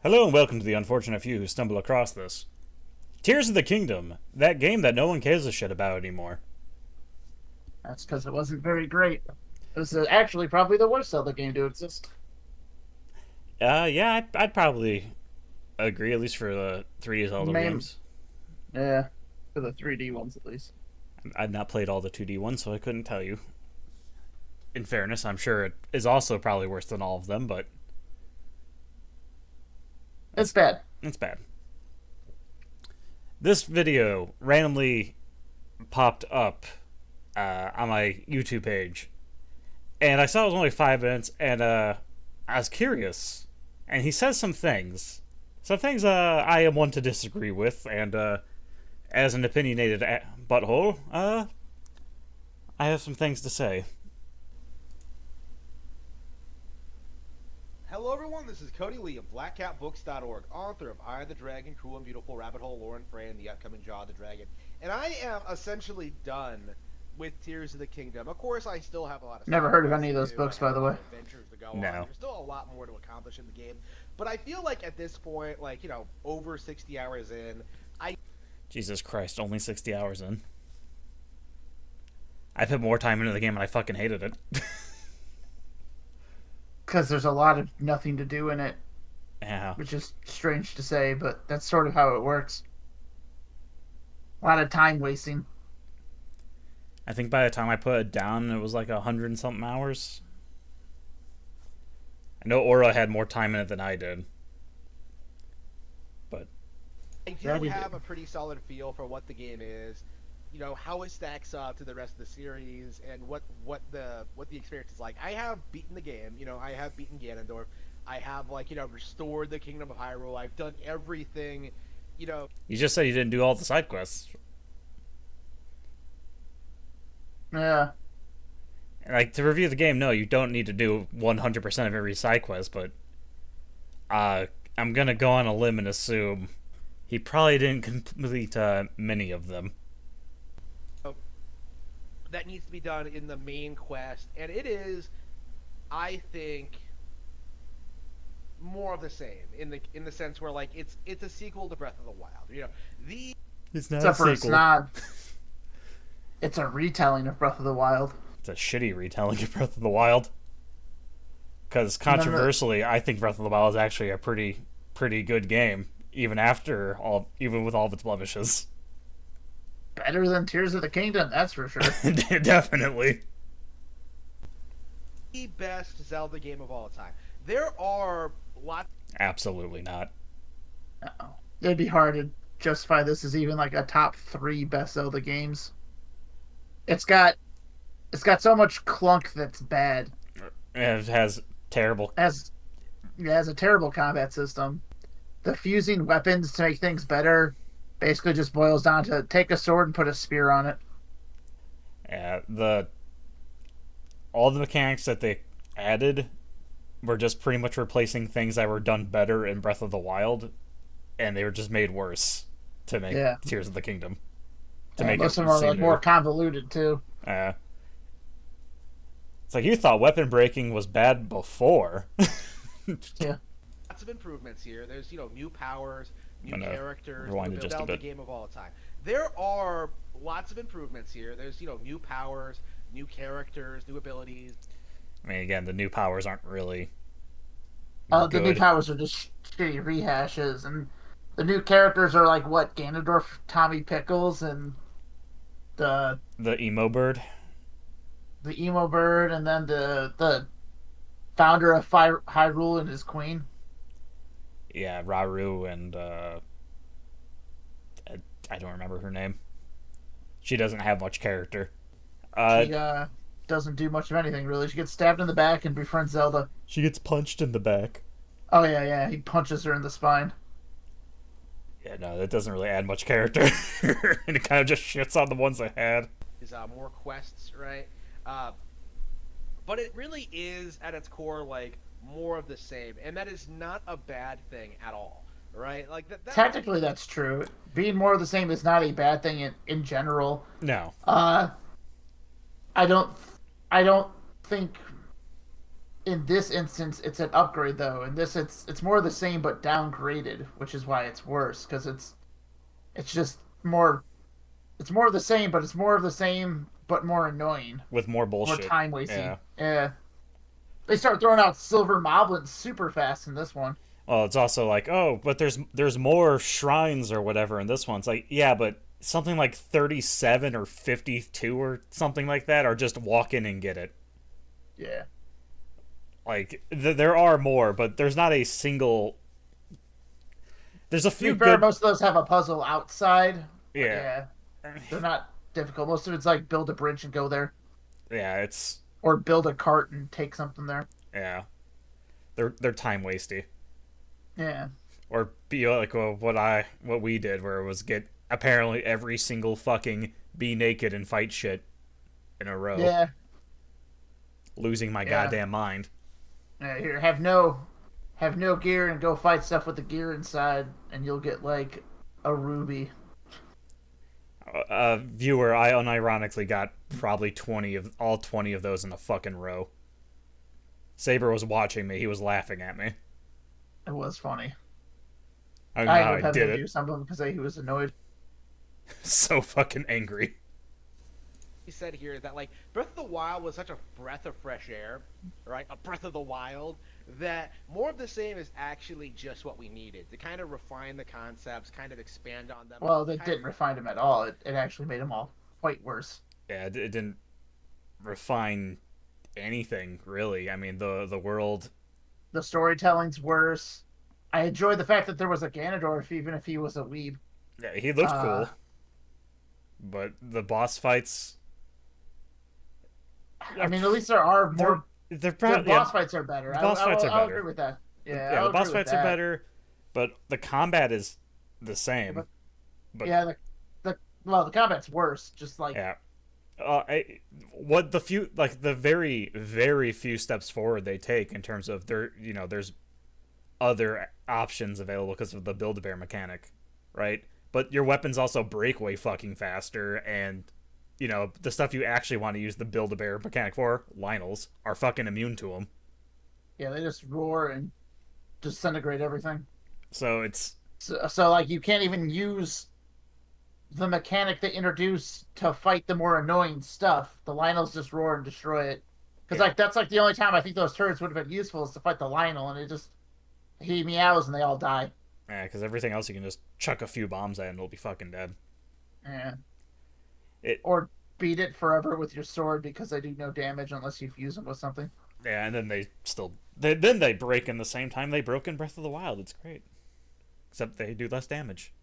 Hello and welcome to the unfortunate few who stumble across this. Tears of the Kingdom, that game that no one cares a shit about anymore. That's because it wasn't very great. It was actually probably the worst Zelda game to exist. Yeah, I'd probably agree, at least for the 3D Zelda games. Yeah, for the 3D ones at least. I've not played all the 2D ones, so I couldn't tell you. In fairness, I'm sure it is also probably worse than all of them, but It's bad. it's bad. This video randomly popped up on my YouTube page, and I saw it was only 5 minutes, and I was curious. And he says some things. Some things I am one to disagree with, and as an opinionated butthole, I have some things to say. Hello everyone, this is Cody Lee of BlackCatBooks.org, author of I the Dragon, Cruel and Beautiful, Rabbit Hole, Lore and Frey, and the upcoming Jaw of the Dragon. And I am essentially done with Tears of the Kingdom. Of course, I still have a lot of Never heard of any of those books, by the way. Adventures to go No. on. There's still a lot more to accomplish in the game. But I feel like at this point, like, over 60 hours in, Jesus Christ, only 60 hours in. I put more time into the game and I fucking hated it. Because there's a lot of nothing to do in it, Yeah. which is strange to say, but that's sort of how it works. A lot of time wasting. I think by the time I put it down, it was like 100 and something hours. I know Aura had more time in it than I did. But I do have a pretty solid feel for what the game is, how it stacks up to the rest of the series, and what the experience is like. I have beaten the game, I have beaten Ganondorf. I have restored the Kingdom of Hyrule. I've done everything, you just said you didn't do all the side quests. Yeah. Like, to review the game, no, you don't need to do 100% of every side quest, but I'm gonna go on a limb and assume he probably didn't complete many of them. that needs to be done in the main quest, and it is, I think, more of the same in the sense where it's a sequel to Breath of the Wild. It's not Except for it's not. It's a retelling of Breath of the Wild. It's a shitty retelling of Breath of the Wild. Because controversially, I think Breath of the Wild is actually a pretty good game, even with all of its blemishes. Better than Tears of the Kingdom, that's for sure. Definitely. The best Zelda game of all time. There are lots. Absolutely not. Uh-oh. It'd be hard to justify this as even like a top 3 best Zelda games. It's got so much clunk that's bad. It has terrible. It has a terrible combat system. The fusing weapons to make things better basically just boils down to take a sword and put a spear on it. Yeah, all the mechanics that they added were just pretty much replacing things that were done better in Breath of the Wild, and they were just made worse to make Tears of the Kingdom. Most of them are more convoluted too. It's like, you thought weapon breaking was bad before. Yeah. Lots of improvements here. There's new powers, new characters, rewind it just a bit. Game of all time. There are lots of improvements here. There's new powers, new characters, new abilities. I mean, again, the new powers aren't really the new powers are just shitty rehashes, and the new characters are like Ganondorf, Tommy Pickles, and the emo bird. The emo bird, and then the founder of Hyrule and his queen. Yeah, Rauru, and I don't remember her name. She doesn't have much character. She doesn't do much of anything, really. She gets stabbed in the back and befriends Zelda. She gets punched in the back. Oh, yeah. He punches her in the spine. Yeah, no, that doesn't really add much character. And it kind of just shits on the ones I had. Is more quests, right? But it really is, at its core, more of the same, and that is not a bad thing at all, right? Technically, that's true. Being more of the same is not a bad thing in general. No. I don't think in this instance, it's an upgrade though. In this, it's more of the same but downgraded, which is why it's worse because it's just more. It's more of the same, but it's more of the same but more annoying, with more more bullshit. time wasting. Yeah. Yeah. They start throwing out silver moblins super fast in this one. Well, it's also like, oh, but there's more shrines or whatever in this one. It's like, yeah, but something like 37 or 52 or something like that, or just walk in and get it. Yeah. Like there are more, but there's not a single. There's a To few be fair, good. most of those have a puzzle outside. Yeah. They're not difficult. Most of it's like build a bridge and go there, Yeah, it's or build a cart and take something there. yeah. They're time wasty. Yeah. Or be like what we did, where it was get apparently every single fucking be naked and fight shit in a row. Yeah. Losing my Yeah. goddamn mind. Yeah. Here, have no gear and go fight stuff with the gear inside, and you'll get like a ruby. Viewer, I unironically got probably 20 of those in a fucking row. Saber was watching me. He was laughing at me. It was funny. I don't know how ended up I having did to it. do something because he was annoyed. So fucking angry. He said here that like Breath of the Wild was such a breath of fresh air, right? A breath of the wild, that more of the same is actually just what we needed to kind of refine the concepts, kind of expand on them. Well, they didn't refine them at all. It actually made them all quite worse. Yeah, it didn't refine anything really. I mean, the world. The storytelling's worse. I enjoyed the fact that there was a Ganondorf, even if he was a weeb. Yeah, he looked cool. But the boss fights. I mean, at least there are more. They're The probably boss fights are better. The boss fights are I'll better. agree with that. Yeah, the boss fights are better, but the combat is the same. But yeah, the combat's worse. Just like yeah, what the few like the very very few steps forward they take in terms of there's other options available because of the Build-A-Bear mechanic, right? But your weapons also break way fucking faster, and the stuff you actually want to use the Build-A-Bear mechanic for, Lynels, are fucking immune to them. Yeah, they just roar and disintegrate everything. So it's so like you can't even use the mechanic they introduced to fight the more annoying stuff. The Lionels just roar and destroy it. Because like that's like the only time I think those turrets would have been useful is to fight the Lionel, and he meows and they all die. yeah, because everything else you can just chuck a few bombs at and it'll be fucking dead. Yeah. It Or beat it forever with your sword because they do no damage unless you fuse them with something. Yeah, and then they break in the same time they broke in Breath of the Wild. It's great, except they do less damage.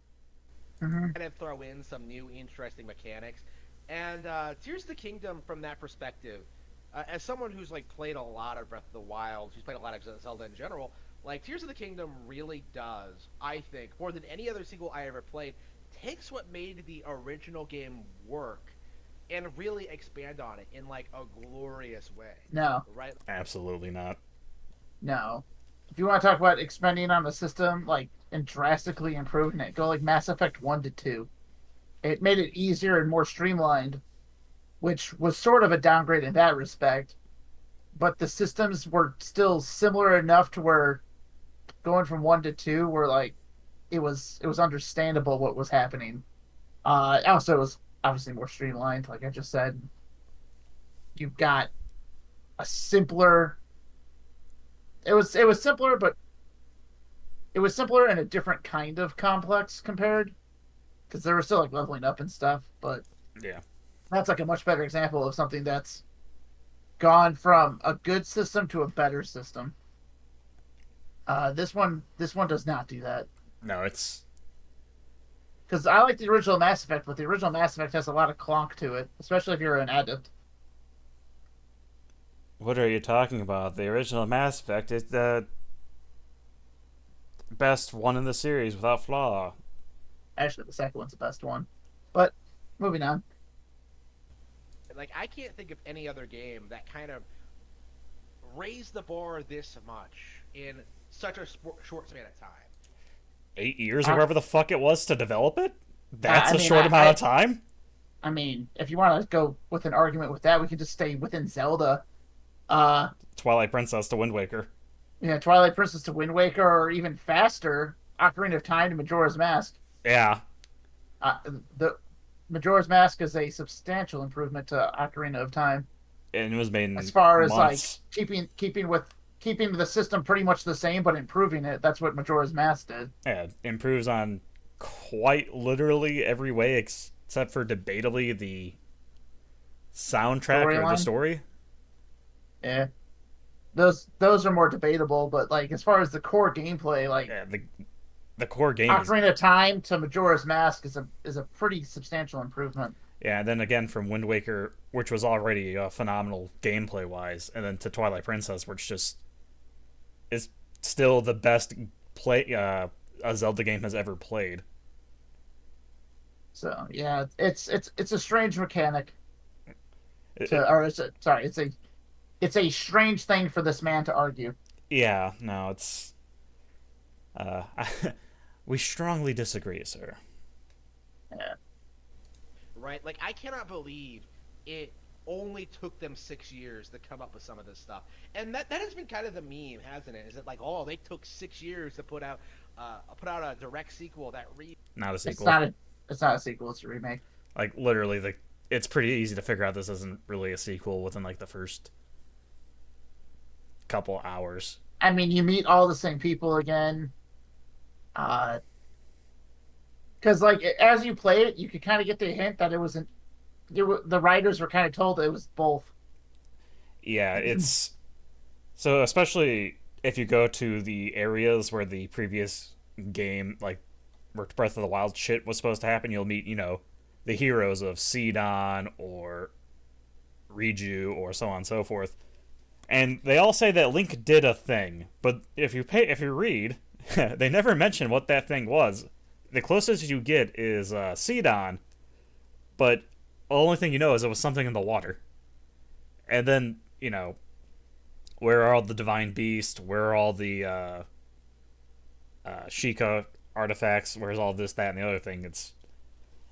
Mm-hmm. kind of throw in some new interesting mechanics. And Tears of the Kingdom from that perspective, as someone who's like played a lot of Breath of the Wild, who's played a lot of Zelda in general, like Tears of the Kingdom really does, I think, more than any other sequel I ever played, takes what made the original game work and really expand on it in like a glorious way. No. Right? Absolutely not. No. If you want to talk about expanding on the system, like, and drastically improving it, go like Mass Effect 1 to 2. It made it easier and more streamlined, which was sort of a downgrade in that respect. But the systems were still similar enough to where going from 1 to 2 were like it was understandable what was happening. Also, it was obviously more streamlined, like I just said. You've got a simpler. It was simpler, but it was simpler and a different kind of complex compared, because they were still like leveling up and stuff. But Yeah. that's like a much better example of something that's gone from a good system to a better system. This one does not do that. No, it's Because I like the original Mass Effect, but the original Mass Effect has a lot of clonk to it, especially if you're an adept. what are you talking about? The original Mass Effect is the best one in the series without flaw. Actually, the second one's the best one. But moving on. Like, I can't think of any other game that kind of raised the bar this much in such a short span of time. 8 years or whatever the fuck it was to develop it? That's I a mean, short amount of time? I mean, if you want to go with an argument with that, we can just stay within Zelda. Uh, Twilight Princess to Wind Waker. yeah, Twilight Princess to Wind Waker, or even faster, Ocarina of Time to Majora's Mask. Yeah, Uh, the Majora's Mask is a substantial improvement to Ocarina of Time and it was made as in far as like months. keeping the system pretty much the same but improving it. That's what Majora's Mask did. Yeah, it improves on quite literally every way except for debatably the soundtrack or the Storyline, story. yeah, those are more debatable. But like as far as the core gameplay, like Yeah, the core game is. Ocarina of Time to Majora's Mask is a pretty substantial improvement. Yeah, and then again from Wind Waker, which was already phenomenal gameplay wise, and then to Twilight Princess, which just is still the best play a Zelda game has ever played. So yeah, it's a strange mechanic It, to, it, or it's a, sorry, it's a strange thing for this man to argue. yeah, no, it's uh, we strongly disagree, sir. Yeah. Right? Like, I cannot believe it only took them 6 years to come up with some of this stuff. And that has been kind of the meme, hasn't it? Is it like, oh, they took 6 years to put out a direct sequel that Not a It's sequel. not a it's not a sequel, it's a remake. Like literally, it's pretty easy to figure out this isn't really a sequel within like the first couple hours. I mean, you meet all the same people again. Uh, because like as you play it, you could kind of get the hint that it wasn't. The writers were kind of told it was both. Yeah, it's so especially if you go to the areas where the previous game, like where Breath of the Wild shit was supposed to happen, you'll meet, the heroes of Sidon or Riju or so on and so forth. And they all say that Link did a thing, but if you read, they never mention what that thing was. The closest you get is Sidon, but the only thing you know is it was something in the water. And then, where are all the divine beasts? Where are all the Sheikah artifacts? Where's all this, that, and the other thing?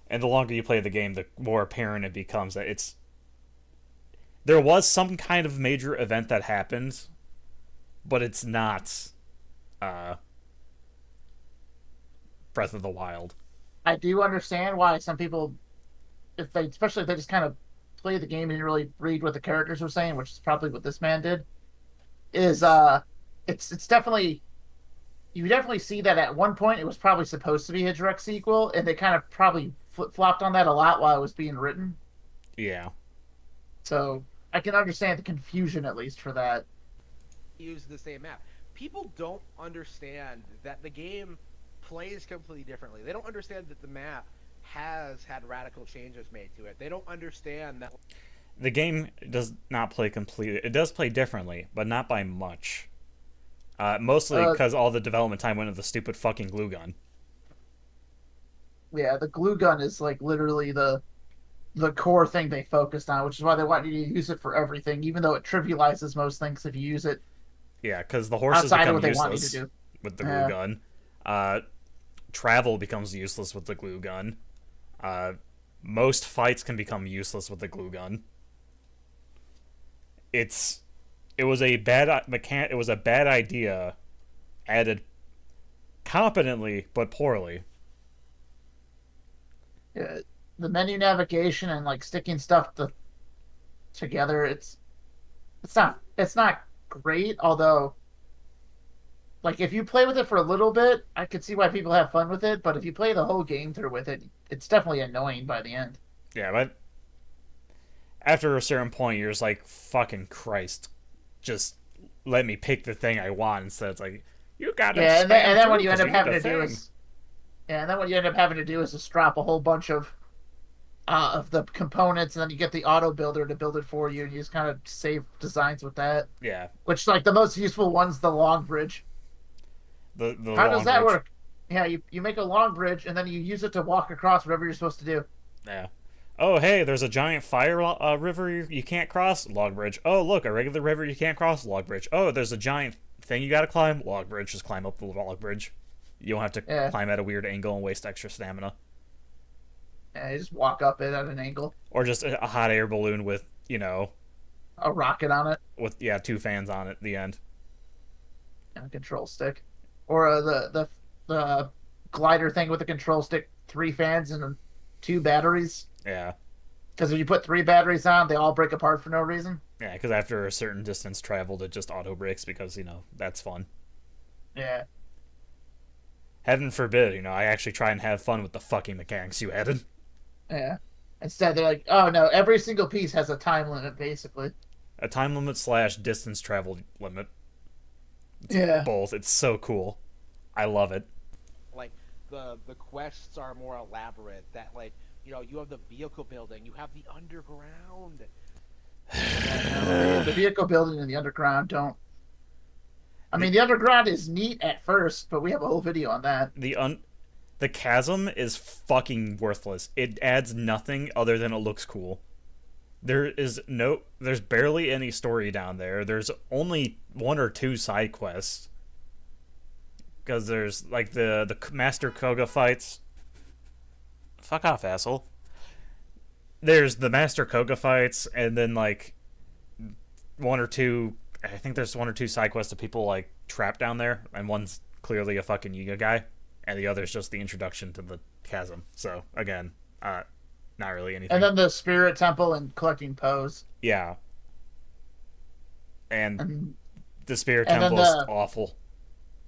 And the longer you play the game, the more apparent it becomes that there was some kind of major event that happened, but it's not uh, Breath of the Wild. I do understand why some people, especially if they just kind of play the game and didn't really read what the characters were saying, which is probably what this man did, is it's definitely you definitely see that at one point it was probably supposed to be a direct sequel, and they kind of probably flip flopped on that a lot while it was being written. Yeah. So I can understand the confusion at least for that. use the same map. People don't understand that the game plays completely differently. They don't understand that the map has had radical changes made to it. They don't understand that The game does not play completely. It does play differently, but not by much. Mostly because all the development time went into the stupid fucking glue gun. Yeah, the glue gun is like literally the core thing they focused on, which is why they want you to use it for everything, even though it trivializes most things if you use it Yeah, because the horses outside of become what they want you to useless do. with the glue Yeah. gun. Travel becomes useless with the glue gun. Most fights can become useless with the glue gun. It was a bad It was a bad idea, added competently but poorly. Yeah, the menu navigation and like sticking stuff together, it's not great. Although, like if you play with it for a little bit, I could see why people have fun with it. But if you play the whole game through with it, it's definitely annoying by the end. Yeah, but after a certain point, you're just like, fucking Christ, just let me pick the thing I want instead. It's like, you gotta Yeah, spam and then what through you end 'cause up need having the to do thing. is yeah, and then what you end up having to do is just drop a whole bunch of the components, and then you get the auto builder to build it for you, and you just kind of save designs with that. Yeah, Which like the most useful one's the long bridge. the How long does that bridge. work? Yeah, you make a long bridge, and then you use it to walk across whatever you're supposed to do. Yeah. Oh, hey, there's a giant fire river you can't cross. Log bridge. Oh, look, a regular river you can't cross. Log bridge. Oh, there's a giant thing you gotta climb. Log bridge. Just climb up the log bridge. You don't have to Yeah. climb at a weird angle and waste extra stamina. Yeah, you just walk up it at an angle. Or just a hot air balloon with, A rocket on it with 2 fans on it at the end. and a control stick, or the glider thing with the control stick, 3 fans and 2 batteries. Yeah. Because if you put 3 batteries on, they all break apart for no reason. Yeah, because after a certain distance traveled, it just auto breaks because, that's fun. Yeah. Heaven forbid, I actually try and have fun with the fucking mechanics you added. Yeah. Instead, they're like, oh no, every single piece has a time limit, basically. A time limit / distance travel limit. Yeah. Both. It's so cool. I love it. Like the quests are more elaborate. That like you have the vehicle building, you have the underground. The vehicle building in the underground don't. I mean, the underground is neat at first, but we have a whole video on that. The chasm is fucking worthless. It adds nothing other than it looks cool. There's barely any story down there. There's only 1 or 2 side quests. Because there's like the Master Koga fights. Fuck off, asshole. There's the Master Koga fights, and then like 1 or 2. I think there's 1 or 2 side quests of people like trapped down there, and one's clearly a fucking Yiga guy, and the other's just the introduction to the chasm. So again, not really anything. And then the Spirit Temple and collecting Pose. Yeah. And And the Spirit and then Temple is the- awful.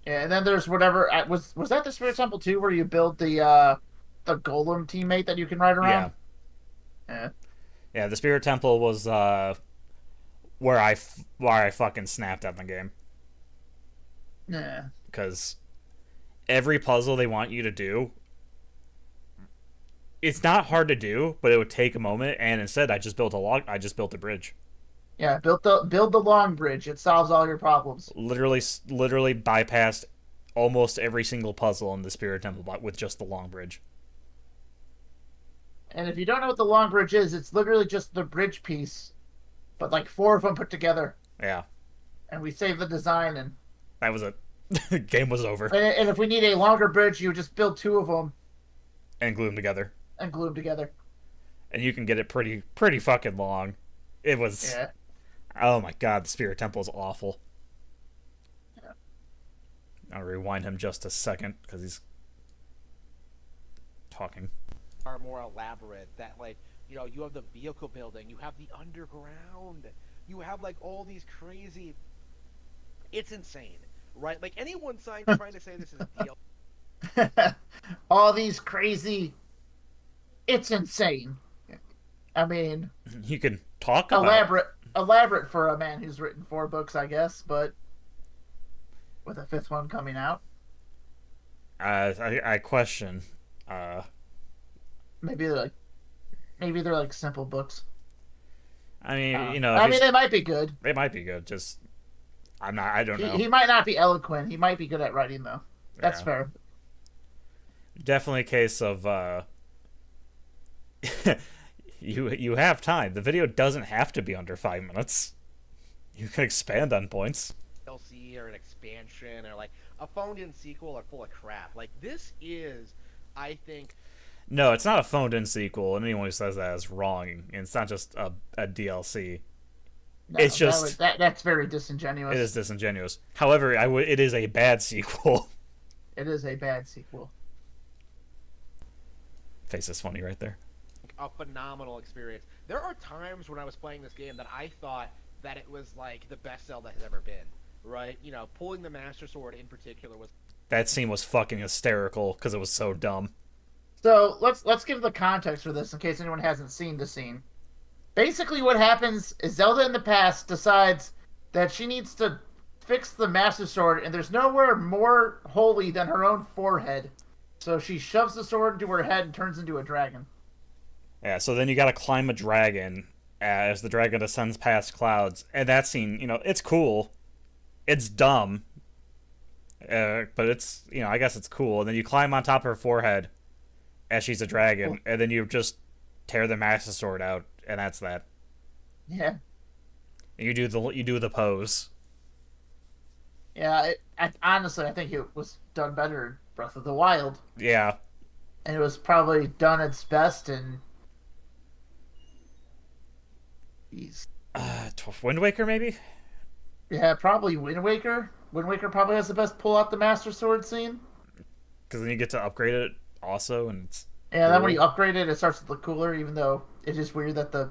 yeah, and then there's whatever was that the Spirit Temple too, where you build the Golem teammate that you can ride around? Yeah. Yeah, the Spirit Temple was where I fucking snapped at the game. Yeah. Because every puzzle they want you to do, it's not hard to do, but it would take a moment. And instead, I just built a bridge. Yeah, build the long bridge. It solves all your problems. Literally bypassed almost every single puzzle in the Spirit Temple with just the long bridge. And if you don't know what the long bridge is, it's literally just the bridge piece, but like 4 of them put together. Yeah, And we save the design, and that was it. Game was over. and if we need a longer bridge, you just build 2 of them And glue them together. and glue them together. And you can get it pretty fucking long. It was. Yeah. Oh my god, the Spirit Temple is awful. Yeah. I'll rewind him just a second because he's talking. Are more elaborate. That like you have the vehicle building, you have the underground, you have like all these crazy. It's insane, right? Like anyone trying to say this is a deal. All these crazy. It's insane. I mean, You can talk about elaborate for a man who's written 4 books, I guess, but with a 5th one coming out. I question. Maybe they're like simple books. I mean, I mean, they might be good. they might be good. Just I don't know. He might not be eloquent. He might be good at writing, though. That's Yeah. fair. Definitely a case of you have time. The video doesn't have to be under 5 minutes. You can expand on points. DLC or an expansion or like a phoned-in sequel are full of crap. Like this is, I think. No, it's not a phoned-in sequel, and anyone who says that is wrong. And it's not just a DLC. No, It's just that's very disingenuous. it is disingenuous. However, it is a bad sequel. It is a bad sequel. Face is funny right there. A phenomenal experience. There are times when I was playing this game that I thought that it was like the best Zelda has ever been. Right? Pulling the Master Sword in particular was. That scene was fucking hysterical because it was so dumb. So let's give the context for this in case anyone hasn't seen the scene. Basically, what happens is Zelda in the past decides that she needs to fix the Master Sword, and there's nowhere more holy than her own forehead. So she shoves the sword into her head and turns into a dragon. Yeah, so then you gotta climb a dragon as the dragon ascends past clouds. And that scene, it's cool. It's dumb. But it's, I guess it's cool. And then you climb on top of her forehead as she's a dragon, and then you just tear the Master Sword out, and that's that. Yeah. And you do the pose. Yeah, honestly, I think it was done better in Breath of the Wild. Yeah. And it was probably done its best in... Wind Waker maybe. Yeah, probably Wind Waker. Wind Waker probably has the best pull out the Master Sword scene. Because then you get to upgrade it also, and it's And then when cool. you upgrade it, it starts to look cooler. Even though it is weird that the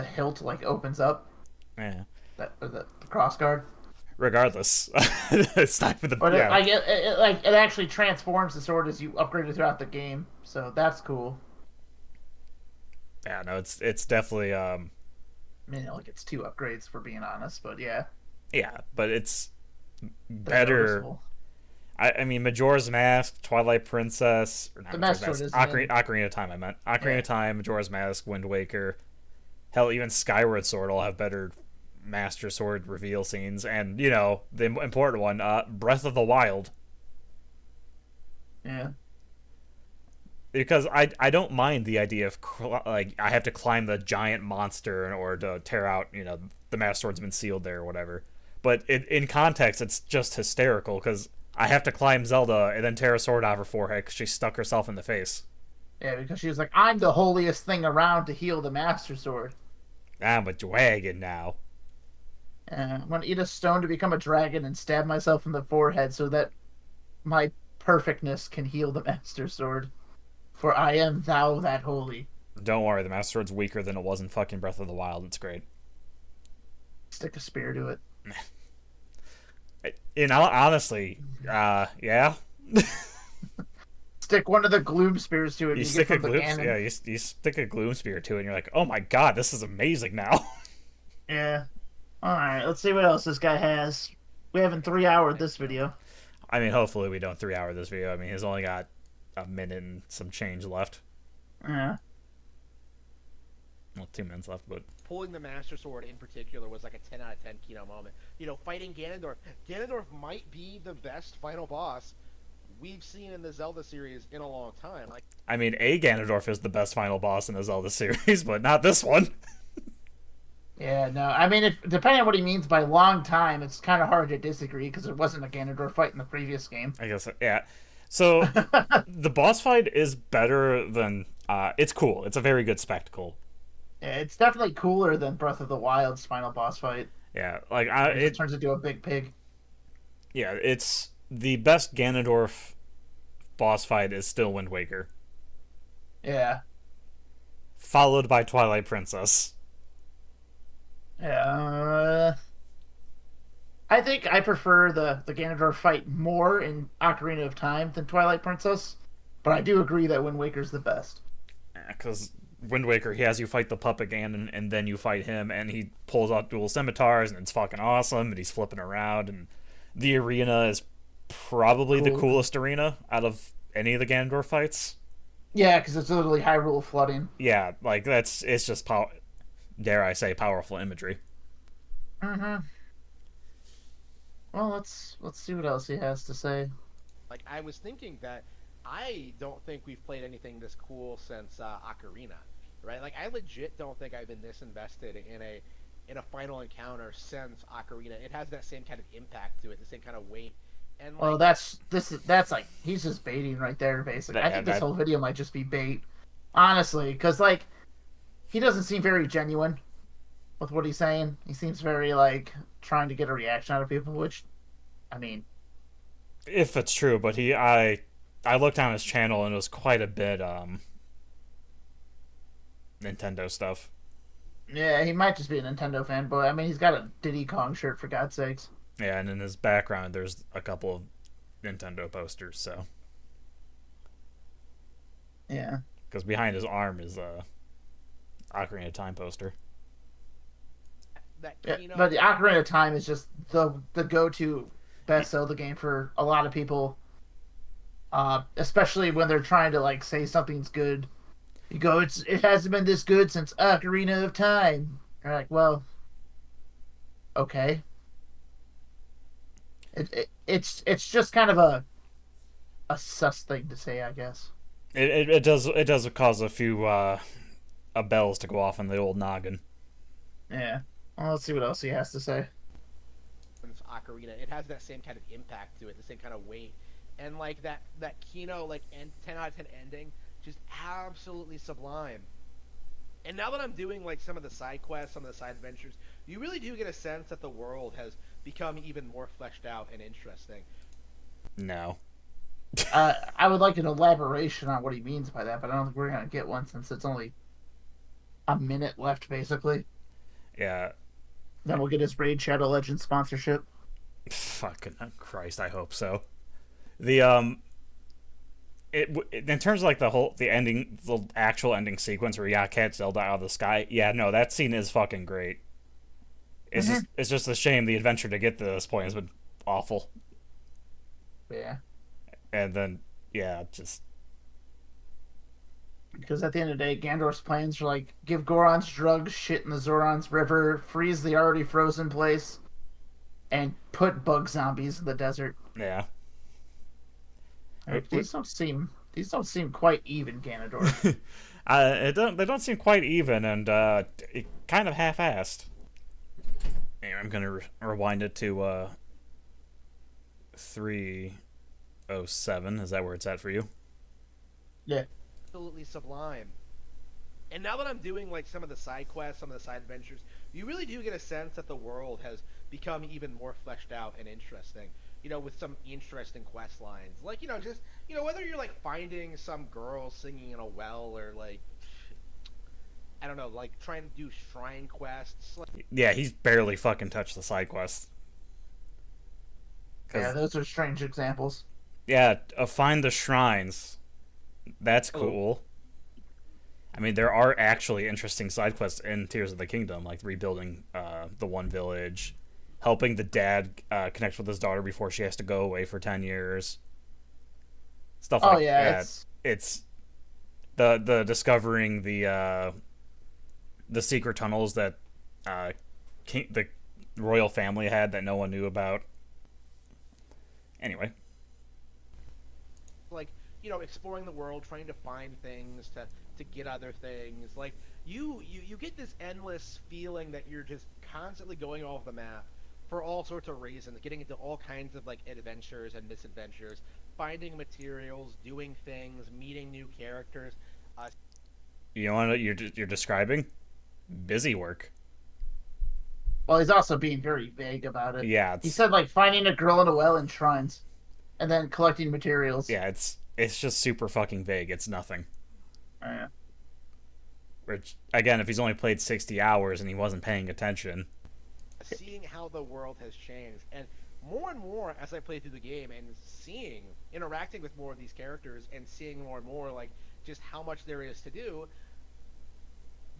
hilt like opens up, Yeah. that or the cross guard. Regardless, it's time for the But yeah. it actually transforms the sword as you upgrade it throughout the game. So that's cool. Yeah, no, it's definitely I mean, it only gets two upgrades for being honest, but yeah, yeah, but it's they're better. noticeable. I mean, Majora's Mask, Twilight Princess, or not The Majora's Master Sword Mask, isn't in. Ocarina of Time. I meant Ocarina Yeah, of Time, Majora's Mask, Wind Waker. Hell, even Skyward Sword will have better Master Sword reveal scenes, and you know the important one, Breath of the Wild, yeah, because I don't mind the idea of like I have to climb the giant monster in order to tear out the Master Sword's been sealed there or whatever. But in context, it's just hysterical because I have to climb Zelda and then tear a sword out of her forehead because she stuck herself in the face. yeah. Because she was like, "I'm the holiest thing around to heal the Master Sword. I'm a dragon now. I'm gonna eat a stone to become a dragon and stab myself in the forehead so that my perfectness can heal the Master Sword. For I am thou that holy." Don't worry, the Master Sword's weaker than it was in fucking Breath of the Wild. It's great. Stick a spear to it. Honestly, yeah. Stick one of the gloom spears to it. You And you stick get a from the gloom, cannon. yeah. You stick a gloom spear to it, and you're like, oh my god, this is amazing now. Yeah. All right. Let's see what else this guy has. We haven't 3 houred this video. I mean, hopefully we don't 3 hour this video. I mean, he's only got a minute and some change left. Yeah. Well, 2 minutes left, but Pulling the Master Sword in particular was like a 10 out of 10 Kino moment. You know, fighting Ganondorf. Ganondorf might be the best final boss we've seen in the Zelda series in a long time. Like, I mean, a Ganondorf is the best final boss in the Zelda series, but not this one. Yeah. No. I mean, depending on what he means by long time, it's kind of hard to disagree because there wasn't a Ganondorf fight in the previous game. I guess, yeah. So the boss fight is better than. It's cool. It's a very good spectacle. Yeah, it's definitely cooler than Breath of the Wild's final boss fight. Yeah, like It just turns into a big pig. yeah, it's the best Ganondorf boss fight is still Wind Waker, Yeah. followed by Twilight Princess. Yeah. I think I prefer the Ganondorf fight more in Ocarina of Time than Twilight Princess, but I do agree that Wind Waker's the best. Because Wind Waker, he has you fight the puppet Ganon, and then you fight him, and he pulls out dual scimitars, and it's fucking awesome, and he's flipping around, and the arena is probably the Cool. coolest arena out of any of the Ganondorf fights. Yeah, because it's literally Hyrule flooding. Yeah, like it's just dare I say, powerful imagery. Mm-hmm. Well, let's see what else he has to say. like I was thinking that I don't think we've played anything this cool since Ocarina, right? Like I legit don't think I've been this invested in a final encounter since Ocarina. It has that same kind of impact to it, the same kind of weight, and like Well, that's like he's just baiting right there, basically. I think this That whole video might just be bait, honestly, because like he doesn't seem very genuine with what he's saying. He seems very like trying to get a reaction out of people, which, I mean, if it's true, but I looked on his channel and it was quite a bit Nintendo stuff. yeah, he might just be a Nintendo fanboy. I mean, he's got a Diddy Kong shirt for God's sakes. Yeah, and in his background there's a couple of Nintendo posters, so Yeah, because behind his arm is a Ocarina of Time poster. that yeah. Kino. But the Ocarina of Time is just the go-to best Zelda game for a lot of people. Especially when they're trying to like say something's good. You go, it hasn't been this good since Ocarina of Time. You're like, well, okay. It's just kind of a sus thing to say, I guess. It does cause a few bells to go off in the old noggin. Yeah. Well, let's see what else he has to say. Ocarina, it has that same kind of impact to it, the same kind of weight, and like that Kino like 10 out of 10 ending, just absolutely sublime. And now that I'm doing like some of the side quests, some of the side adventures, you really do get a sense that the world has become even more fleshed out and interesting. No. I would like an elaboration on what he means by that, but I don't think we're gonna get one since it's only a minute left, basically. Yeah. Then we'll get his Raid Shadow Legends sponsorship. Fucking Christ, I hope so. The in terms of like the ending, the actual ending sequence where Cat Zelda out of the sky. Yeah, no, that scene is fucking great. It's just a shame the adventure to get to this point has been awful. Yeah. And then yeah, just Because at the end of the day, Gandorf's plans are like give Goron's drugs, shit in the Zoron's river, freeze the already frozen place, and put bug zombies in the desert. yeah. These don't seem quite even, Ganondorf. They don't seem quite even, and kind of half-assed. Anyway, I'm gonna rewind it to 307. Is that where it's at for you? Yeah. Absolutely sublime. And now that I'm doing like some of the side quests, some of the side adventures, you really do get a sense that the world has become even more fleshed out and interesting. You know, with some interesting quest lines, like just whether you're like finding some girl singing in a well or like I don't know, like trying to do shrine quests. Like, Yeah, he's barely fucking touched the side quests. Yeah, those are strange examples. Yeah, find the shrines. That's cool. I mean, there are actually interesting side quests in Tears of the Kingdom, like rebuilding the one village, helping the dad connect with his daughter before she has to go away for 10 years. Stuff like that. It's the discovering the secret tunnels that the royal family had that no one knew about. Anyway. Like, exploring the world, trying to find things to get other things. Like you get this endless feeling that you're just constantly going off the map for all sorts of reasons, getting into all kinds of like adventures and misadventures, finding materials, doing things, meeting new characters. You know what you're describing? Busy work. Well, he's also being very vague about it. Yeah, he said like finding a girl in a well in shrines, and then collecting materials. Yeah, it's just super fucking vague. It's nothing. Yeah. Which, again, if he's only played 60 hours and he wasn't paying attention. Seeing how the world has changed, and more as I play through the game and interacting with more of these characters and seeing more and more like just how much there is to do,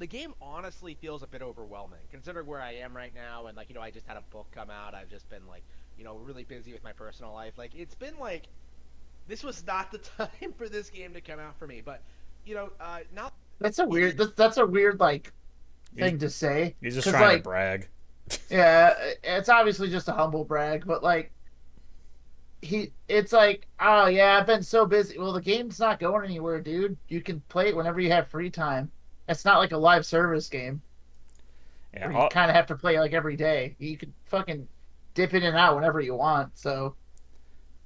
the game honestly feels a bit overwhelming considering where I am right now, and like I just had a book come out. I've just been like really busy with my personal life. Like it's been like this was not the time for this game to come out for me, but now that's a weird like thing to say. He's just trying to brag. Yeah, it's obviously just a humble brag, but like it's like, oh yeah, I've been so busy. Well, the game's not going anywhere, dude. You can play it whenever you have free time. It's not like a live service game. Yeah, you kind of have to play like every day. You can fucking dip in and out whenever you want. So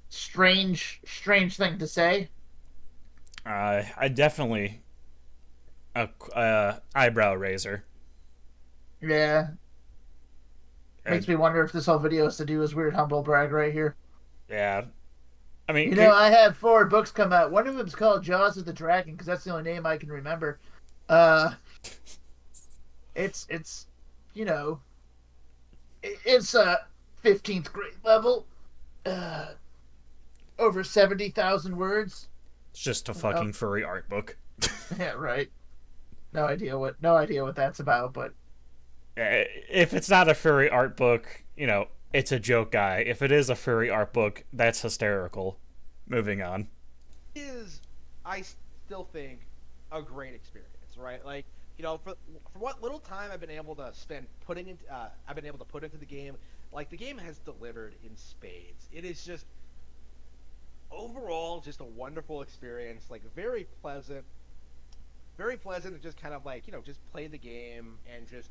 strange thing to say. I definitely eyebrow raiser. Yeah. Makes me wonder if this whole video is to do his weird humble brag right here. Yeah. I mean, I have 4 books come out. One of them's called Jaws of the Dragon because that's the only name I can remember. It's it's a 15th grade level, over 70,000 words. It's just a fucking furry art book. Yeah, right. No idea what that's about, but if it's not a furry art book, it's a joke guy. If it is a furry art book, that's hysterical. Moving on. I still think a great experience, right? Like, for what little time I've been able to spend put into the game, like the game has delivered in spades. It is just overall just a wonderful experience, like very pleasant to just kind of like just play the game and just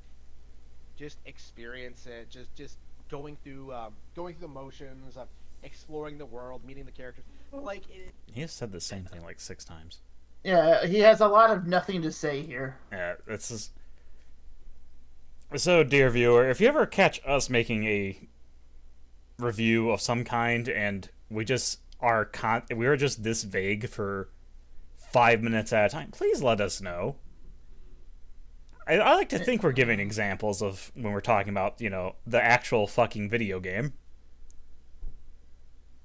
experience it, just going through the motions of exploring the world, meeting the characters. Like he has said the same thing like 6 times. Yeah, he has a lot of nothing to say here. Yeah, this is so, dear viewer. If you ever catch us making a review of some kind, and we are just this vague for 5 minutes at a time, please let us know. I like to think we're giving examples of when we're talking about, the actual fucking video game.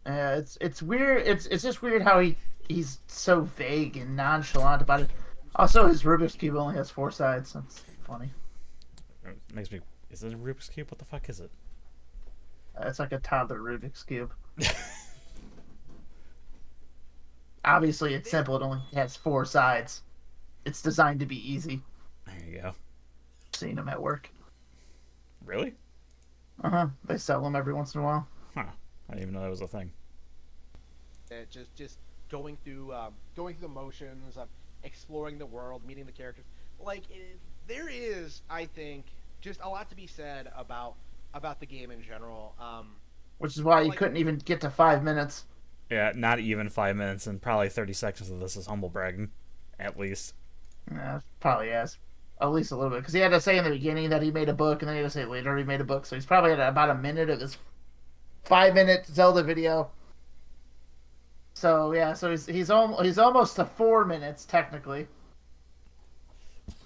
It's weird. It's just weird how he's so vague and nonchalant about it. Also, his Rubik's cube only has 4 sides. That's funny. It makes me. Is it a Rubik's cube? What the fuck is it? It's like a toddler Rubik's cube. Obviously, it's simple. It only has 4 sides. It's designed to be easy. There you go. Seen them at work. Really? They sell them every once in a while. Huh. I didn't even know that was a thing. Just going through the motions of exploring the world, meeting the characters. There is, I think, just a lot to be said about the game in general. Which is why you couldn't even get to 5 minutes. Yeah, not even 5 minutes, and probably 30 seconds of this is humble bragging, at least. Yeah, probably has. At least a little bit. Because he had to say in the beginning that he made a book, and then he had to say later he made a book. So he's probably at about a minute of his 5-minute Zelda video. So yeah, so he's almost to 4 minutes technically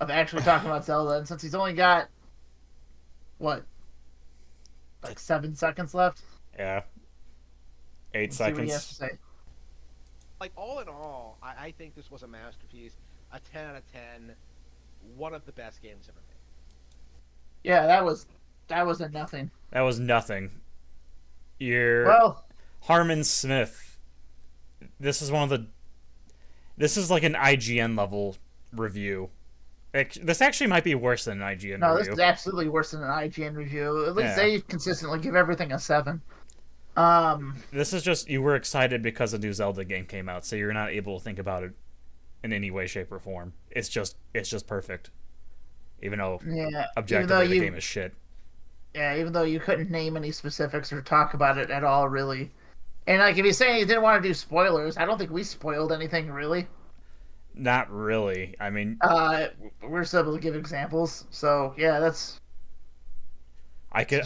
of actually talking about Zelda, and since he's only got what, like 7 seconds left. Yeah. 8 Let's see what he has seconds. to say. All in all, I think this was a masterpiece. A 10 out of 10. One of the best games ever made. Yeah, that was a nothing. That was nothing. You're Well, Harman Smith. This is This is like an IGN level review. This actually might be worse than an IGN no, review. this is absolutely worse than an IGN review. At least Yeah. they consistently give everything a 7. This is just, you were excited because a new Zelda game came out, so you're not able to think about it in any way, shape, or form. It's just perfect. Even though Yeah, objectively the game is shit. Yeah, even though you couldn't name any specifics or talk about it at all, really. And like, if you're saying you didn't want to do spoilers, I don't think we spoiled anything really. Not really. I mean, we're still able to give examples, so yeah, that's. I could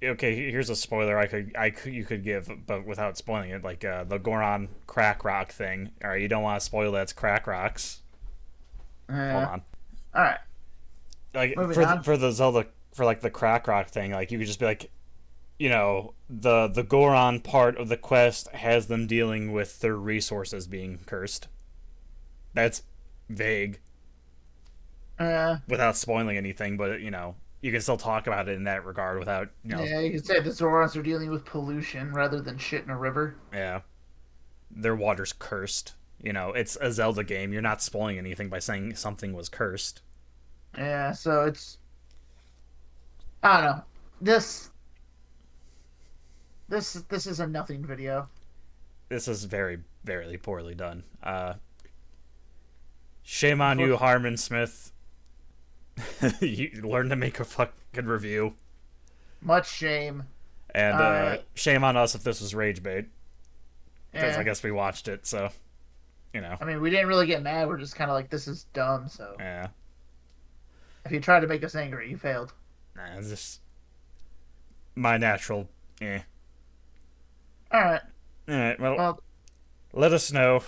okay. Here's a spoiler you could give, but without spoiling it. Like the Goron crack rock thing. All right, you don't want to spoil that's crack rocks. Hold on. All right. Like Moving on. for the Zelda, for like the crack rock thing, like you could just be like, the Goron part of the quest has them dealing with their resources being cursed. That's vague. Without spoiling anything, but you can still talk about it in that regard without Yeah, you could say the Zorons are dealing with pollution rather than shit in a river. Yeah. Their water's cursed. It's a Zelda game. You're not spoiling anything by saying something was cursed. Yeah, so it's. I don't know. This is a nothing video. This is very, very poorly done. Shame on you, Harman Smith. You learn to make a fucking review. Much shame. And shame on us if this was rage bait. Because Yeah. I guess we watched it, so, I mean, we didn't really get mad. We're just kind of like, this is dumb, so. Yeah. If you tried to make us angry, you failed. Nah, it's just my natural, Alright. Alright, well, let us know.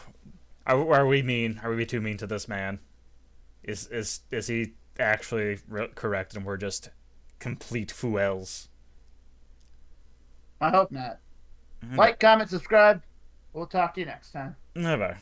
Are we mean? Are we too mean to this man? Is he actually correct and we're just complete F.O.I.Ls? I hope not. Like, comment, subscribe. We'll talk to you next time. Bye-bye.